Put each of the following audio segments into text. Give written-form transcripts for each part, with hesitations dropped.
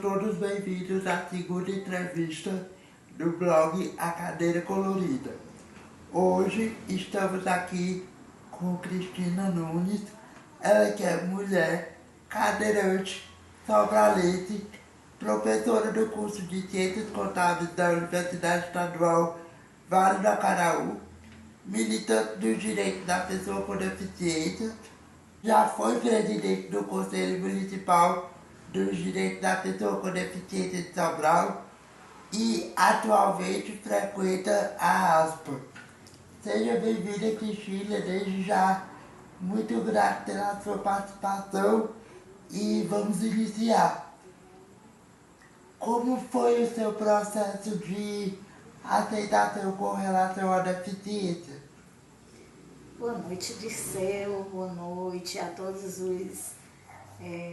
todos bem-vindos à segunda entrevista do blog A Cadeira Colorida. Hoje estamos aqui com Cristina Nunes, ela que é mulher, cadeirante, sobralense, professora do curso de Ciências Contábeis da Universidade Estadual Vale do Acaraú, militante dos direitos da pessoa com deficiência, já foi presidente do Conselho Municipal dos Direitos da Pessoa com Deficiência de Sobral e atualmente frequenta a ASPA. Seja bem-vinda, Cristina, desde já muito grato pela sua participação e vamos iniciar. Como foi o seu processo de aceitação com relação à deficiência? Boa noite, Dirceu, boa noite a todos os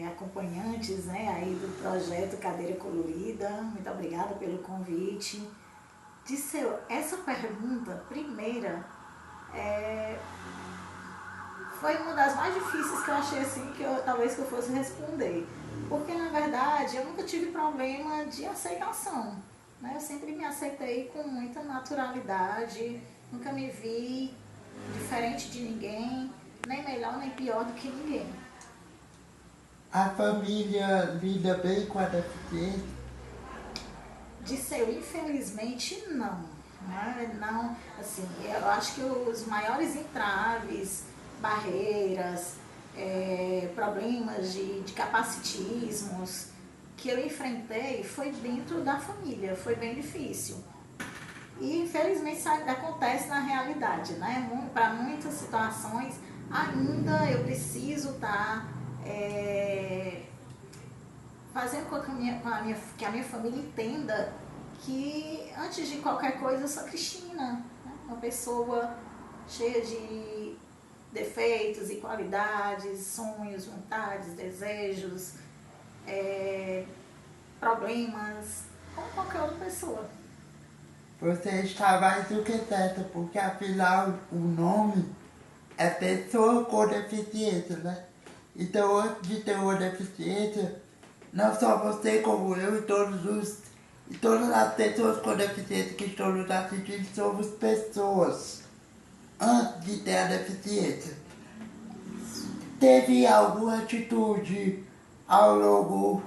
acompanhantes, né, aí do projeto Cadeira Colorida. Muito obrigada pelo convite. Dirceu, essa pergunta, primeira, foi uma das mais difíceis que eu achei assim, talvez que eu fosse responder. Porque, na verdade, eu nunca tive problema de aceitação, né? Eu sempre me aceitei com muita naturalidade, nunca me vi diferente de ninguém, nem melhor nem pior do que ninguém. A família lida bem com a deficiência? Dirceu, infelizmente não, né? Não, assim, eu acho que os maiores entraves, barreiras, problemas de capacitismos que eu enfrentei foi dentro da família, foi bem difícil. E infelizmente isso acontece na realidade, né? Para muitas situações ainda eu preciso estar fazendo com que a minha família entenda que antes de qualquer coisa eu sou Cristina, né? Uma pessoa cheia de defeitos e qualidades, sonhos, vontades, desejos, problemas, como qualquer outra pessoa. Você está mais do que certa, porque afinal o nome é pessoa com deficiência, né? Então, antes de ter uma deficiência, não só você como eu e todas as pessoas com deficiência que estão nos assistindo somos pessoas antes de ter a deficiência. Teve alguma atitude ao longo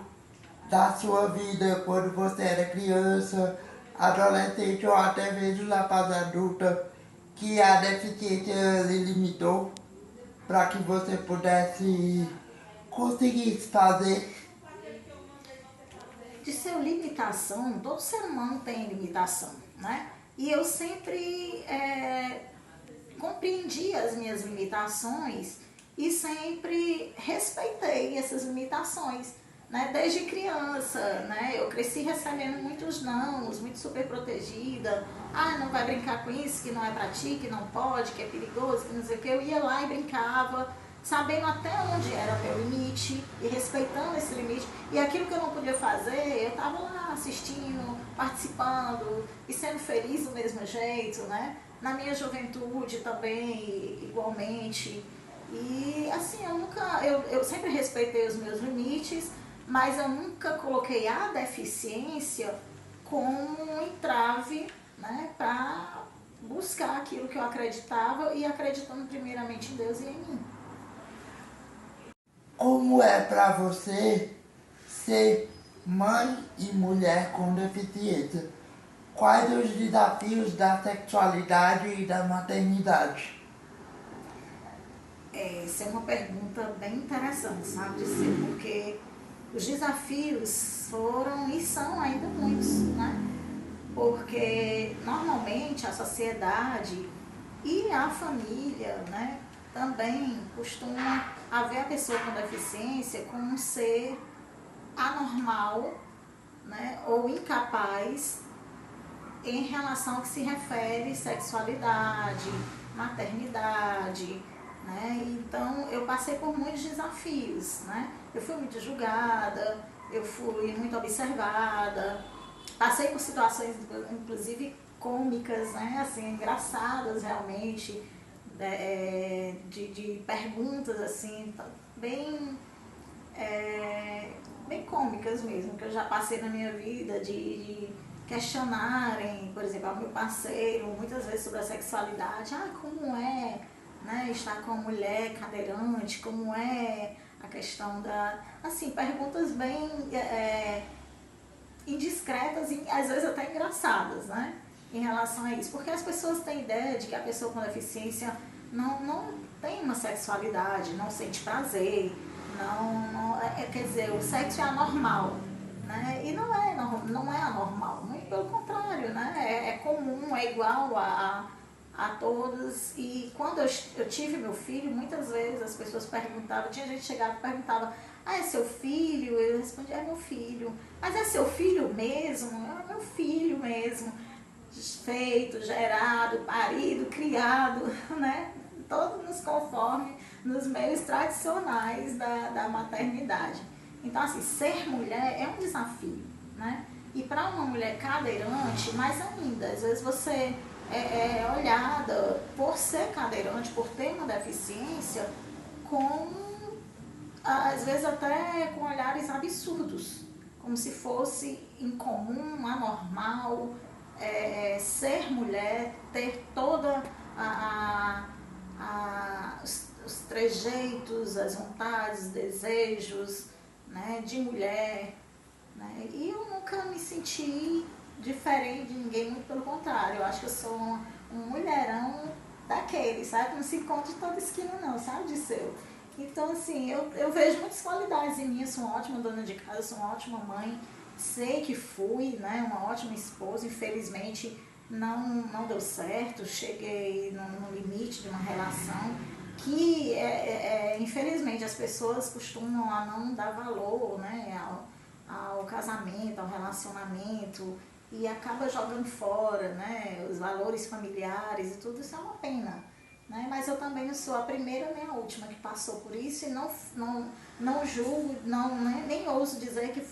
da sua vida, quando você era criança, adolescente ou até mesmo na fase adulta, que a deficiência lhe limitou para que você pudesse conseguir fazer? De ser limitação, todo ser humano tem limitação, né? E eu sempre compreendi as minhas limitações e sempre respeitei essas limitações, né? Desde criança, né? Eu cresci recebendo muitos nãos, muito super protegida. Ah, não vai brincar com isso, que não é pra ti, que não pode, que é perigoso, que não sei o que. Eu ia lá e brincava, sabendo até onde era meu limite e respeitando esse limite. E aquilo que eu não podia fazer, eu estava lá assistindo, participando e sendo feliz do mesmo jeito, né? Na minha juventude também, igualmente. E assim, eu sempre respeitei os meus limites, mas eu nunca coloquei a deficiência como um entrave, né, para buscar aquilo que eu acreditava e acreditando primeiramente em Deus e em mim. Como é para você ser mãe e mulher com deficiência? Quais os desafios da sexualidade e da maternidade? Essa é uma pergunta bem interessante, sabe, de ser, porque os desafios foram e são ainda muitos, né? Porque normalmente a sociedade e a família, né, também costuma ver a pessoa com deficiência como um ser anormal, né, ou incapaz em relação ao que se refere sexualidade, maternidade, né? Então eu passei por muitos desafios, né? Eu fui muito julgada, eu fui muito observada, passei por situações inclusive cômicas, né? Assim, engraçadas realmente, de perguntas assim, bem bem cômicas mesmo, que eu já passei na minha vida, de questionarem, por exemplo, ao meu parceiro, muitas vezes sobre a sexualidade. Como é, né, estar com uma mulher cadeirante, como é a questão da... Assim, perguntas bem indiscretas e às vezes até engraçadas, né, em relação a isso. Porque as pessoas têm ideia de que a pessoa com deficiência não tem uma sexualidade, não sente prazer, quer dizer, o sexo é anormal, né? E não é anormal, muito pelo contrário, né? É comum, é igual a todos. E quando eu tive meu filho, muitas vezes as pessoas perguntavam, tinha gente que chegava e perguntava: é seu filho? Eu respondia: é meu filho. Mas é seu filho mesmo? É meu filho mesmo. Feito, gerado, parido, criado, né? Todos nos conforme nos meios tradicionais da maternidade. Então, assim, ser mulher é um desafio, né? E para uma mulher cadeirante, mais ainda, às vezes você é olhada por ser cadeirante, por ter uma deficiência, com, às vezes até com olhares absurdos, como se fosse incomum, anormal, ser mulher, ter toda os trejeitos, as vontades, desejos, né, de mulher, né? E eu nunca me senti diferente de ninguém, muito pelo contrário. Eu acho que eu sou um mulherão daquele, sabe? Não se encontra em toda esquina não, sabe, de seu. Então, assim, eu vejo muitas qualidades em mim. Eu sou uma ótima dona de casa, sou uma ótima mãe. Sei que fui, né, uma ótima esposa. Infelizmente, não deu certo. Cheguei no limite de uma relação que, infelizmente, as pessoas costumam a não dar valor, né, ao casamento, ao relacionamento, e acaba jogando fora, né, os valores familiares e tudo. Isso é uma pena, né? Mas eu também não sou a primeira nem a última que passou por isso, e não julgo, nem ouso dizer que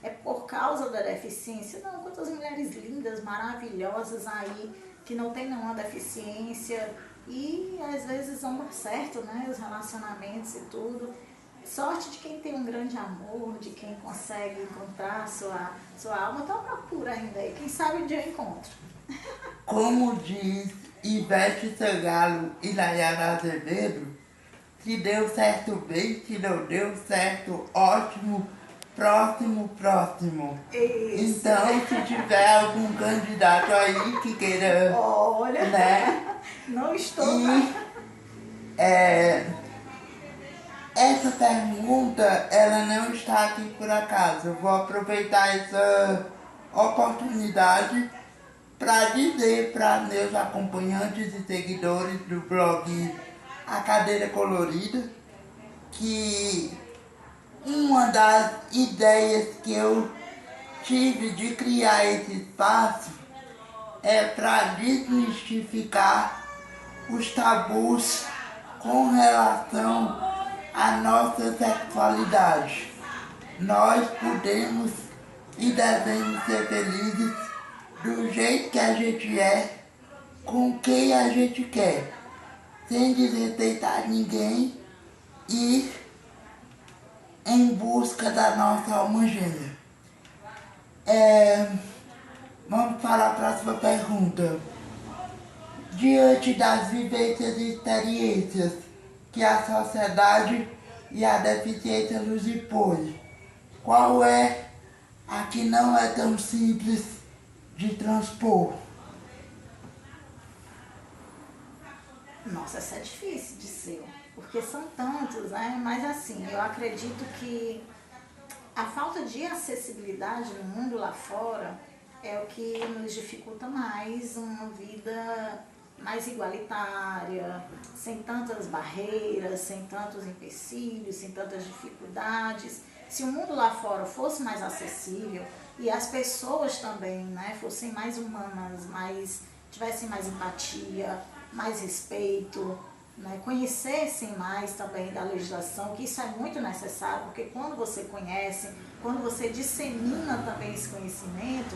é por causa da deficiência. Não, quantas mulheres lindas, maravilhosas aí, que não tem nenhuma deficiência, e às vezes vão dar certo, né, os relacionamentos e tudo. Sorte de quem tem um grande amor, de quem consegue encontrar sua alma. Estou à procura ainda, e quem sabe um dia eu encontro. Como diz Ivete Sangalo e Nayara Azevedo, se deu certo bem, se não deu certo, ótimo, próximo. Isso. Então, se tiver algum candidato aí que queira... Olha, né? não estou... Essa pergunta, ela não está aqui por acaso. Eu vou aproveitar essa oportunidade para dizer para meus acompanhantes e seguidores do blog A Cadeira Colorida que uma das ideias que eu tive de criar esse espaço é para desmistificar os tabus com relação à nossa sexualidade. Nós podemos e devemos ser felizes do jeito que a gente é, com quem a gente quer, sem desrespeitar ninguém e em busca da nossa alma gêmea. Vamos para a próxima pergunta. Diante das vivências e experiências que a sociedade e a deficiência nos impõe, qual é a que não é tão simples de transpor? Nossa, essa é difícil de ser, porque são tantos, né? Mas assim, eu acredito que a falta de acessibilidade no mundo lá fora é o que nos dificulta mais uma vida mais igualitária, sem tantas barreiras, sem tantos empecilhos, sem tantas dificuldades. Se o mundo lá fora fosse mais acessível e as pessoas também, né, fossem mais humanas, tivessem mais empatia, mais respeito, né, conhecessem mais também da legislação, que isso é muito necessário, porque quando você conhece, quando você dissemina também esse conhecimento,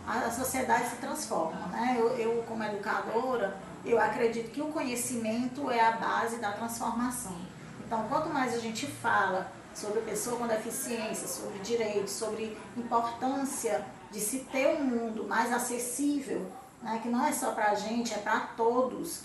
a sociedade se transforma, né? Eu como educadora, eu acredito que o conhecimento é a base da transformação. Então, quanto mais a gente fala sobre pessoa com deficiência, sobre direitos, sobre importância de se ter um mundo mais acessível, né, que não é só para a gente, é para todos,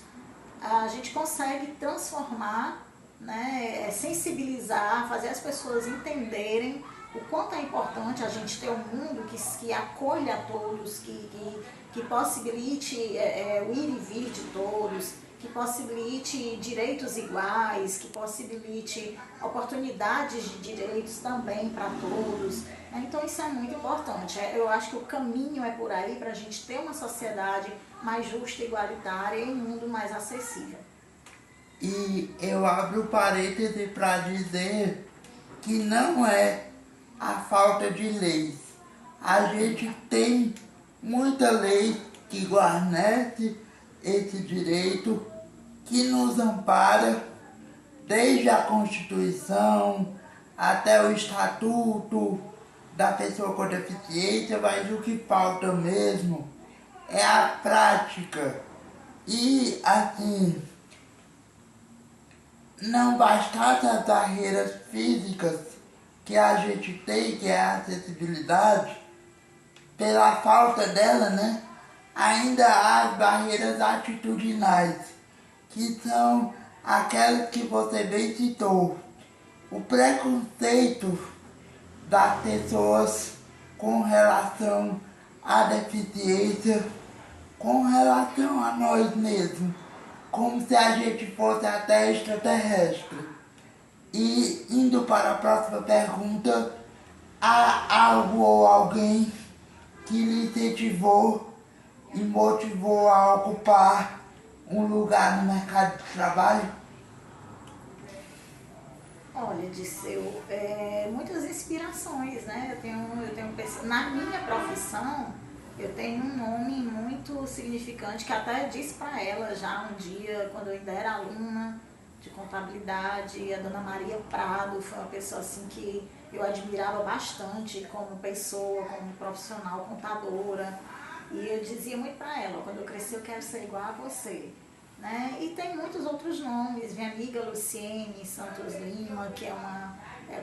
a gente consegue transformar, né, sensibilizar, fazer as pessoas entenderem o quanto é importante a gente ter um mundo que acolha a todos, que possibilite o ir e vir de todos, que possibilite direitos iguais, que possibilite oportunidades de direitos também para todos. Então isso é muito importante. Eu acho que o caminho é por aí para a gente ter uma sociedade mais justa, igualitária e um mundo mais acessível. E eu abro parêntese para dizer que não é a falta de leis. A gente tem muita lei que guarnece esse direito, que nos ampara desde a Constituição até o Estatuto da Pessoa com Deficiência, mas o que falta mesmo é a prática. E assim, não bastasse as barreiras físicas que a gente tem, que é a acessibilidade, pela falta dela, né? Ainda há as barreiras atitudinais, que são aquelas que você bem citou. O preconceito das pessoas com relação à deficiência, com relação a nós mesmos, como se a gente fosse até extraterrestre. E indo para a próxima pergunta, há algo ou alguém que lhe incentivou e motivou a ocupar um lugar no mercado de trabalho? Olha, Disseu, muitas inspirações, né? Na minha profissão, eu tenho um nome muito significante que até disse para ela já um dia, quando eu ainda era aluna de contabilidade, a Dona Maria Prado foi uma pessoa assim que eu admirava bastante como pessoa, como profissional, contadora. E eu dizia muito para ela, quando eu crescer eu quero ser igual a você. Né? E tem muitos outros nomes, minha amiga Luciene Santos Lima, que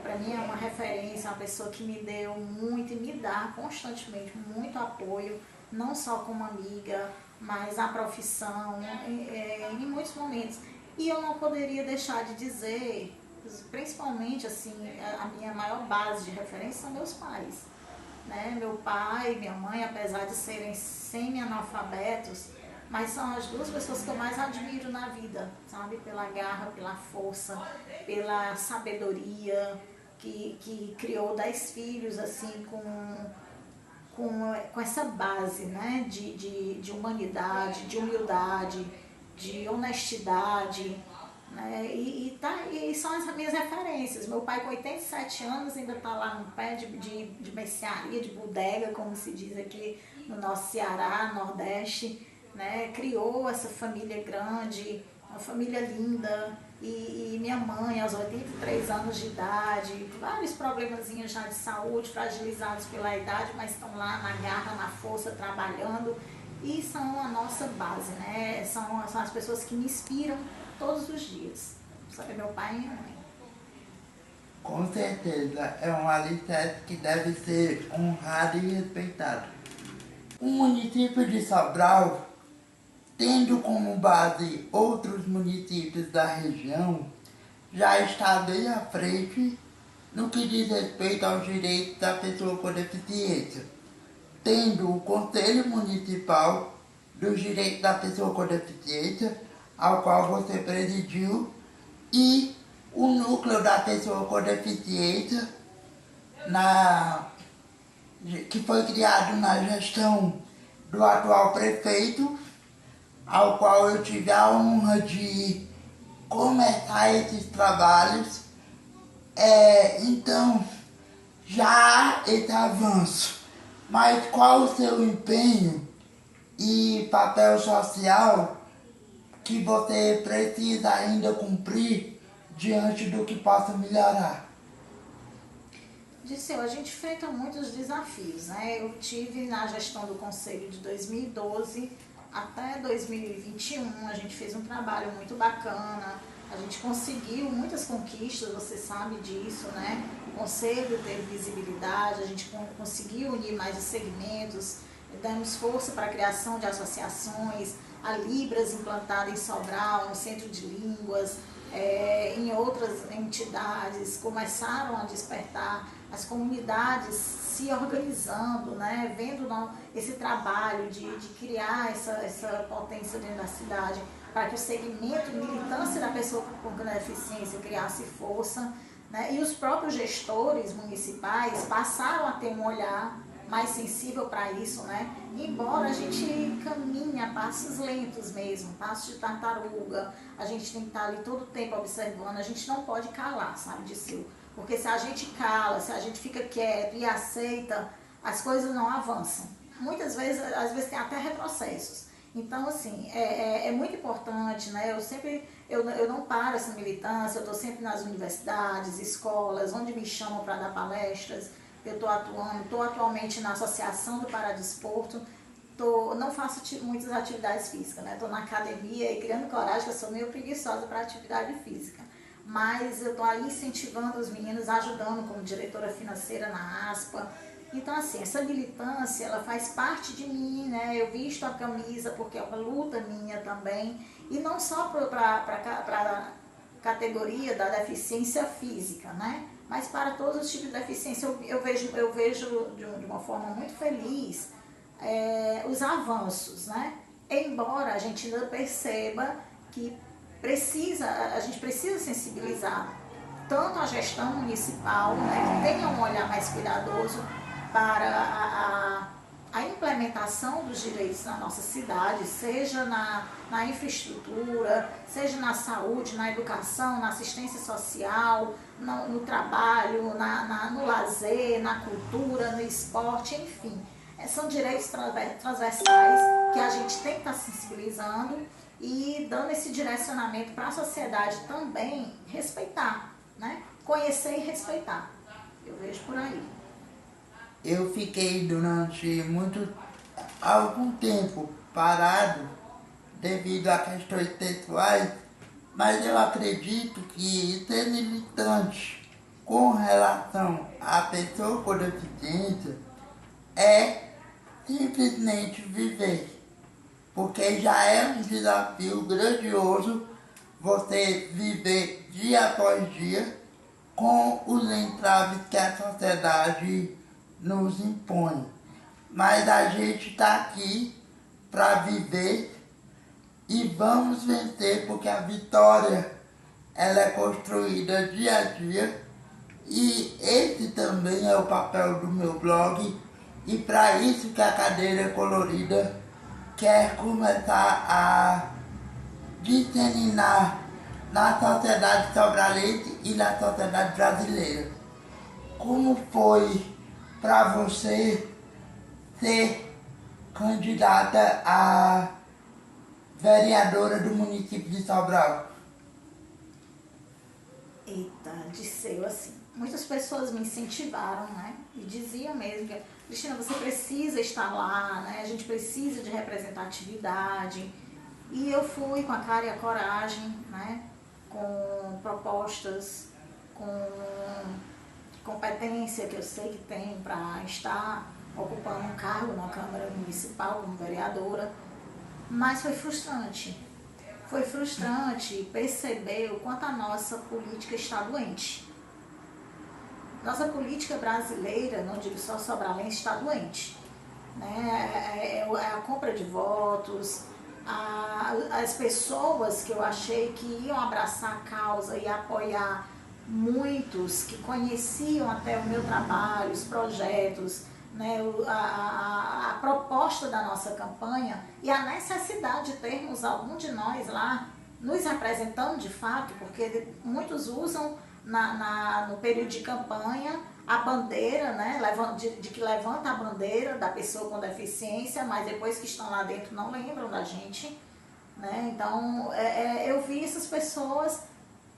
para mim é uma referência, uma pessoa que me deu muito e me dá constantemente muito apoio, não só como amiga, mas na profissão, em muitos momentos. E eu não poderia deixar de dizer, principalmente assim, a minha maior base de referência são meus pais. Né? Meu pai e minha mãe, apesar de serem semi-analfabetos, mas são as duas pessoas que eu mais admiro na vida, sabe? Pela garra, pela força, pela sabedoria, que criou 10 filhos, assim, com essa base, né? De humanidade, de humildade, de honestidade, né? E são as minhas referências. Meu pai com 87 anos ainda está lá no pé de mercearia, de bodega, como se diz aqui no nosso Ceará, Nordeste. Né, criou essa família grande, uma família linda, e minha mãe aos 83 anos de idade, vários problemazinhos já de saúde, fragilizados pela idade, mas estão lá na garra, na força, trabalhando, e são a nossa base, né? São as pessoas que me inspiram todos os dias, sabe, meu pai e minha mãe. Com certeza, é um alicerce que deve ser honrado e respeitado. O município de Sobral, tendo como base outros municípios da região, já está bem à frente no que diz respeito aos direitos da pessoa com deficiência, tendo o Conselho Municipal dos Direitos da Pessoa com Deficiência, ao qual você presidiu, e o Núcleo da Pessoa com Deficiência, que foi criado na gestão do atual prefeito, ao qual eu tive a honra de começar esses trabalhos. Então, já há esse avanço, mas qual o seu empenho e papel social que você precisa ainda cumprir diante do que possa melhorar? Disseu, a gente enfrenta muitos desafios, né? Eu tive na gestão do Conselho de 2012 até 2021, a gente fez um trabalho muito bacana, A gente conseguiu muitas conquistas, você sabe disso, né? O Conselho teve visibilidade, a gente conseguiu unir mais os segmentos, damos força para a criação de associações, a Libras implantada em Sobral, no Centro de Línguas, em outras entidades, começaram a despertar as comunidades se organizando, né? Vendo esse trabalho de criar essa potência dentro da cidade, para que o segmento militância da pessoa com deficiência criasse força, né? E os próprios gestores municipais passaram a ter um olhar mais sensível para isso, né? Embora a gente caminhe a passos lentos mesmo, passos de tartaruga, a gente tem que estar ali todo o tempo observando, a gente não pode calar, sabe, Dirceu? Porque se a gente cala, se a gente fica quieto e aceita, as coisas não avançam. Muitas vezes, às vezes tem até retrocessos. Então, assim, é muito importante, né? Eu não paro essa militância, eu estou sempre nas universidades, escolas, onde me chamam para dar palestras. Eu estou atualmente na Associação do Paradesporto, não faço muitas atividades físicas, né? Estou na academia e criando coragem, que eu sou meio preguiçosa para atividade física. Mas eu estou ali incentivando os meninos, ajudando como diretora financeira na ASPA. Então, assim, essa militância, ela faz parte de mim, né? Eu visto a camisa porque é uma luta minha também. E não só para a categoria da deficiência física, né? Mas para todos os tipos de deficiência. Eu vejo de uma forma muito feliz os avanços, né? Embora a gente ainda perceba que a gente precisa sensibilizar tanto a gestão municipal, né, que tenha um olhar mais cuidadoso para a implementação dos direitos na nossa cidade, seja na infraestrutura, seja na saúde, na educação, na assistência social, no trabalho, no lazer, na cultura, no esporte, enfim. São direitos transversais que a gente tem que estar sensibilizando e dando esse direcionamento para a sociedade também respeitar, né? Conhecer e respeitar. Eu vejo por aí. Eu fiquei durante algum tempo parado devido a questões pessoais, mas eu acredito que ser militante com relação à pessoa com deficiência é simplesmente viver. Porque já é um desafio grandioso você viver dia após dia com os entraves que a sociedade nos impõe. Mas a gente está aqui para viver e vamos vencer, porque a vitória ela é construída dia a dia e esse também é o papel do meu blog e para isso que a Cadeira Colorida quer começar a disseminar na sociedade sobralense e na sociedade brasileira. Como foi para você ser candidata a vereadora do município de Sobral? Eita, Dirceu, assim, muitas pessoas me incentivaram, né? E diziam mesmo que, Cristina, você precisa estar lá, né? A gente precisa de representatividade. E eu fui com a cara e a coragem, né? Com propostas, com competência que eu sei que tenho para estar ocupando um cargo na Câmara Municipal como vereadora. Mas foi frustrante. Foi frustrante perceber o quanto a nossa política está doente. Nossa política brasileira, não digo só sobralense, está doente. Né? É a compra de votos, as pessoas que eu achei que iam abraçar a causa e apoiar, muitos que conheciam até o meu trabalho, os projetos, né, a proposta da nossa campanha e a necessidade de termos algum de nós lá nos representando de fato, porque muitos usam no período de campanha a bandeira, né, de que levanta a bandeira da pessoa com deficiência, mas depois que estão lá dentro não lembram da gente. Né? Então, eu vi essas pessoas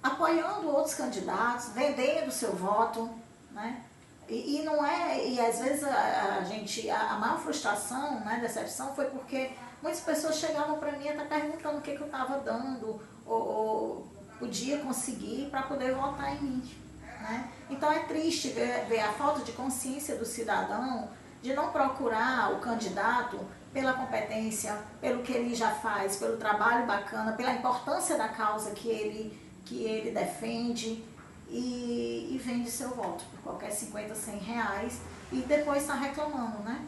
apoiando outros candidatos, vendendo seu voto, né? E não e às vezes a maior frustração, né, decepção foi porque muitas pessoas chegavam para mim até perguntando o que eu estava dando, ou podia conseguir para poder votar em mim. Né? Então é triste ver a falta de consciência do cidadão de não procurar o candidato pela competência, pelo que ele já faz, pelo trabalho bacana, pela importância da causa que ele defende e vende seu voto por qualquer 50, 100 reais e depois está reclamando, né?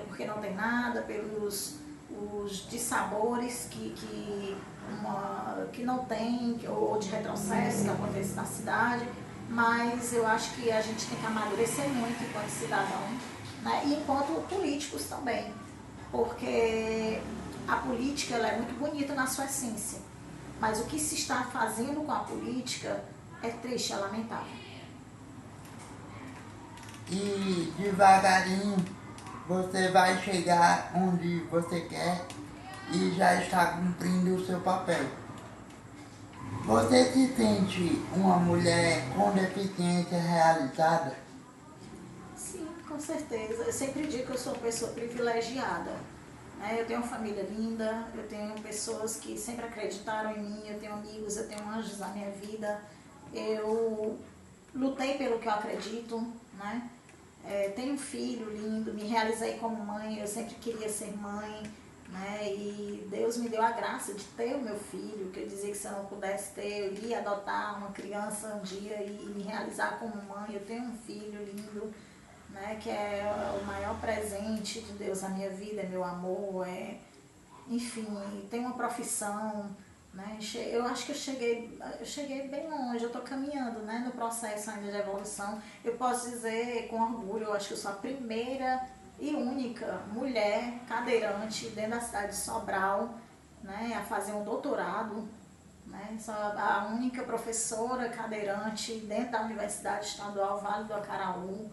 Porque não tem nada, pelos os dissabores que não tem, ou de retrocesso que acontece na cidade, mas eu acho que a gente tem que amadurecer muito enquanto cidadão, né? E enquanto políticos também, porque a política ela é muito bonita na sua essência, mas o que se está fazendo com a política é triste, é lamentável. E devagarinho você vai chegar onde você quer e já está cumprindo o seu papel. Você se sente uma mulher com deficiência realizada? Sim, com certeza. Eu sempre digo que eu sou uma pessoa privilegiada. Né? Eu tenho uma família linda, eu tenho pessoas que sempre acreditaram em mim, eu tenho amigos, eu tenho anjos na minha vida. Eu lutei pelo que eu acredito, né? Tenho um filho lindo, me realizei como mãe, eu sempre queria ser mãe, né? E Deus me deu a graça de ter o meu filho, que eu dizia que se eu não pudesse ter, eu iria adotar uma criança um dia e me realizar como mãe. Eu tenho um filho lindo, né? Que é o maior presente de Deus na minha vida, é meu amor, enfim, tenho uma profissão. Né? Eu acho que eu cheguei bem longe, eu estou caminhando, né, no processo ainda de evolução. Eu posso dizer com orgulho, eu acho que eu sou a primeira e única mulher cadeirante dentro da cidade de Sobral, né, a fazer um doutorado. Né? Sou a única professora cadeirante dentro da Universidade Estadual Vale do Acaraú.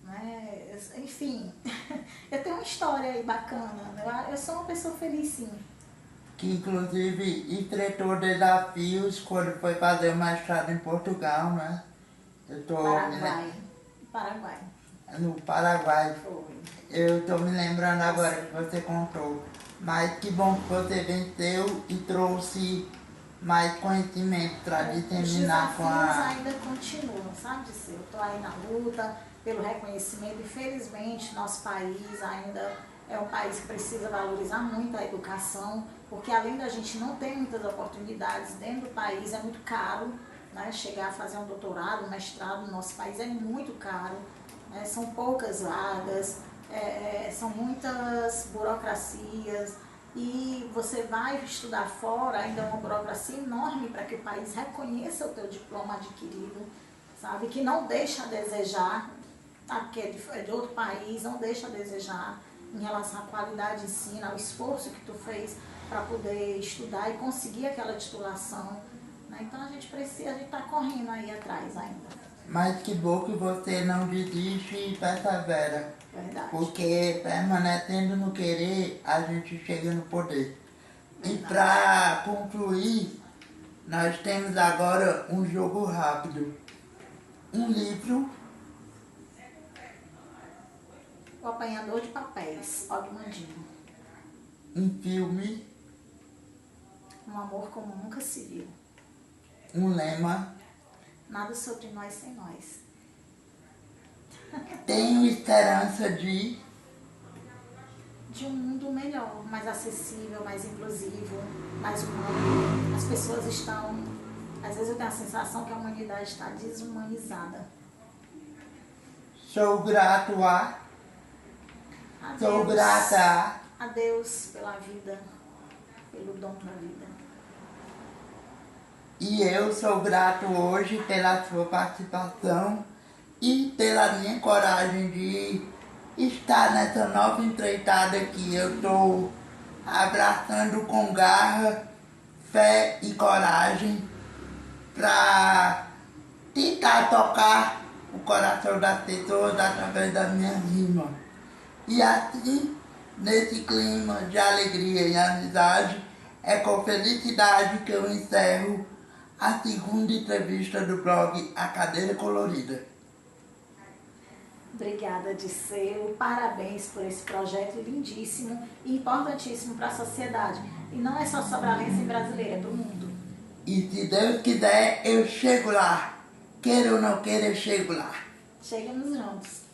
Né? Enfim, eu tenho uma história aí bacana, eu sou uma pessoa feliz, sim. Que inclusive enfrentou desafios quando foi fazer o mestrado em Portugal, né? Paraguai. No Paraguai. Foi. Eu estou me lembrando agora que você contou. Mas que bom que você venceu e trouxe mais conhecimento para disseminar com a... Os desafios ainda continuam, sabe, Disseu? Eu estou aí na luta pelo reconhecimento. Infelizmente, nosso país ainda é um país que precisa valorizar muito a educação, porque além da gente não ter muitas oportunidades dentro do país, é muito caro, né? Chegar a fazer um doutorado, um mestrado no nosso país é muito caro, né? São poucas vagas, são muitas burocracias, e você vai estudar fora, ainda é uma burocracia enorme para que o país reconheça o teu diploma adquirido, sabe? Que não deixa a desejar, tá? Que é de outro país, não deixa a desejar em relação à qualidade de ensino, ao esforço que tu fez para poder estudar e conseguir aquela titulação. Né? Então a gente está correndo aí atrás ainda. Mas que bom que você não desiste e persevera. Verdade. Porque permanecendo no querer, a gente chega no poder. Verdade. E para concluir, nós temos agora um jogo rápido. Um livro. O Apanhador de Papéis, Og Mandino. Um filme. Um Amor Como Nunca Se Viu. Um lema. Nada sobre nós sem nós. Tenho esperança de um mundo melhor, mais acessível, mais inclusivo, mais humano. As pessoas estão... Às vezes eu tenho a sensação que a humanidade está desumanizada. Sou grato a... Sou grata a Deus pela vida, pelo dom da vida. E eu sou grato hoje pela sua participação e pela minha coragem de estar nessa nova empreitada que eu estou abraçando com garra, fé e coragem para tentar tocar o coração das pessoas através da minha rima. E assim, nesse clima de alegria e amizade, é com felicidade que eu encerro a segunda entrevista do blog A Cadeira Colorida. Obrigada, Disseu. Parabéns por esse projeto lindíssimo e importantíssimo para a sociedade. E não é só sobralense e brasileira, é do mundo. E se Deus quiser, eu chego lá. Queira ou não queira, eu chego lá. Chegamos juntos.